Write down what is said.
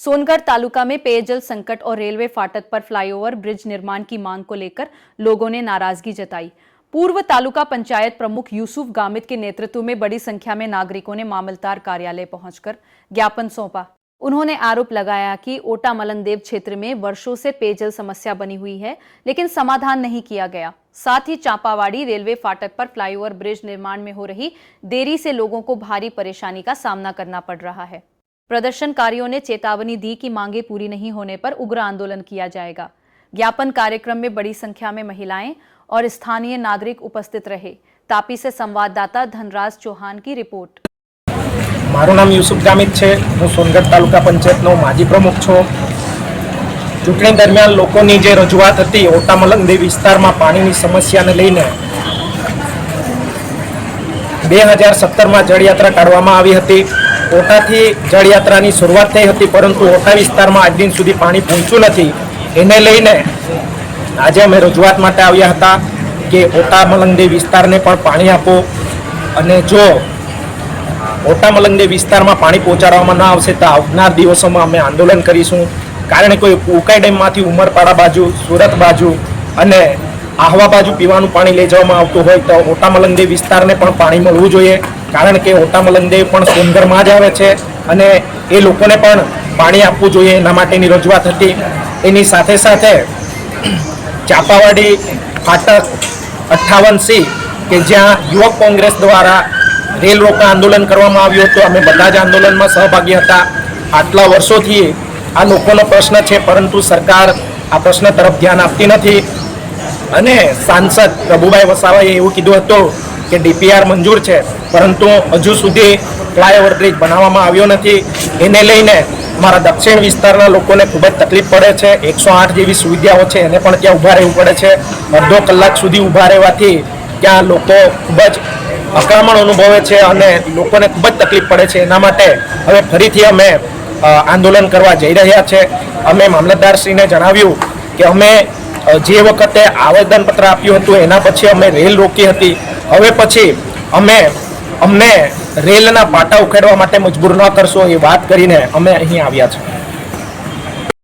सोनगढ़ तालुका में पेयजल संकट और रेलवे फाटक पर फ्लाईओवर ब्रिज निर्माण की मांग को लेकर लोगों ने नाराजगी जताई। पूर्व तालुका पंचायत प्रमुख यूसुफ गामिद के नेतृत्व में बड़ी संख्या में नागरिकों ने मामलतदार कार्यालय पहुंचकर ज्ञापन सौंपा। उन्होंने आरोप लगाया कि ओटा मलंगदेव क्षेत्र में वर्षों से पेयजल समस्या बनी हुई है, लेकिन समाधान नहीं किया गया। साथ ही चांपावाड़ी रेलवे फाटक पर फ्लाईओवर ब्रिज निर्माण में हो रही देरी से लोगों को भारी परेशानी का सामना करना पड़ रहा है। प्रदर्शनकारियों ने चेतावनी दी कि मांगे पूरी नहीं होने पर उग्र आंदोलन किया जाएगा। ज्ञापन कार्यक्रम में बड़ी संख्या में महिलाएं और स्थानीय नागरिक उपस्थित रहे। तापी से संवाददाता धनराज चौहान की रिपोर्ट। मारू नाम यूसुफ गामिद है। हूँ सोनगढ़ तालुका पंचायतनो माजी प्रमुख छूँ। चूंटणी दरमियान लोकोनी जे रजूआत हती ओटा मलंगदेव विस्तारमां पाणीनी समस्याने लईने 2017 में जलयात्रा काढवामां आवी हती। ओटाथी जलयात्रानी शुरुआत थई हती, परंतु ओटा विस्तारमां आज दिन सुधी पाणी पहोंच्युं नथी। एने लईने आज अमे रजूआत माटे आव्या हता के ओटा मलंगदेव विस्तारने पण पाणी आपो, अने जो ओटा मलंगदेव विस्तार में पानी पहोंचाडवामां न आवशे तो आवनार दिवसोमां अमे आंदोलन करीशुं। कारण कोई उकाई डेम मांथी उमरपाड़ा बाजू, सूरत बाजू अने आहवा बाजू पीवानुं पाणी लई जवामां आवतुं होय तो ओटा मलंगदेव विस्तारने पण पाणी मळवुं जोईए। कारण के ओटा मलंगदेव पण सोनगढ़मां ज आवे छे अने ए लोकोने पण पाणी आपवुं जोईए, एना माटेनी रजूआत हती। एनी साथे साथे चापावाड़ी फाटक 58C के ज्यां युवक कांग्रेस द्वारा रेल रोका आंदोलन करवामां आव्युं हतुं। अमे बधा ज आंदोलनमां सहभागी हता। आटला वर्षोथी आ लोकोनो प्रश्न छे, परंतु सरकार आ प्रश्न तरफ ध्यान आपती नथी। अने सांसद प्रभुभाई वसावाए एवुं कीधुं हतुं के डीपीआर मंजूर छे, परंतु हजू सुधी फ्लाईओवर ब्रिज बनाववामां आव्यो नथी। एने लईने अमारा दक्षिण विस्ताરના લોકોને ખૂબ જ તકલીફ પડે છે। 108 જેવી સુવિધાઓ છે એને પણ ત્યાં ઊભા રહેવું પડે છે। અડધો કલાક સુધી ઊભા રહેવાથી ત્યાં લોકો ખૂબ જ અકળામણ અનુભવે છે અને લોકોને ખૂબ જ તકલીફ પડે છે। એના માટે હવે ફરીથી અમે આંદોલન કરવા જઈ રહ્યા છે। અમે મામલતદારશ્રીને જણાવ્યું કે અમે જે વખતે આવેદનપત્ર આપ્યું હતું એના પછી અમે રેલ રોકી હતી, હવે પછી અમને રેલના પાટા ઉખેડવા માટે મજબૂર ન કરશો એ વાત કરીને અમે અહીં આવ્યા છીએ।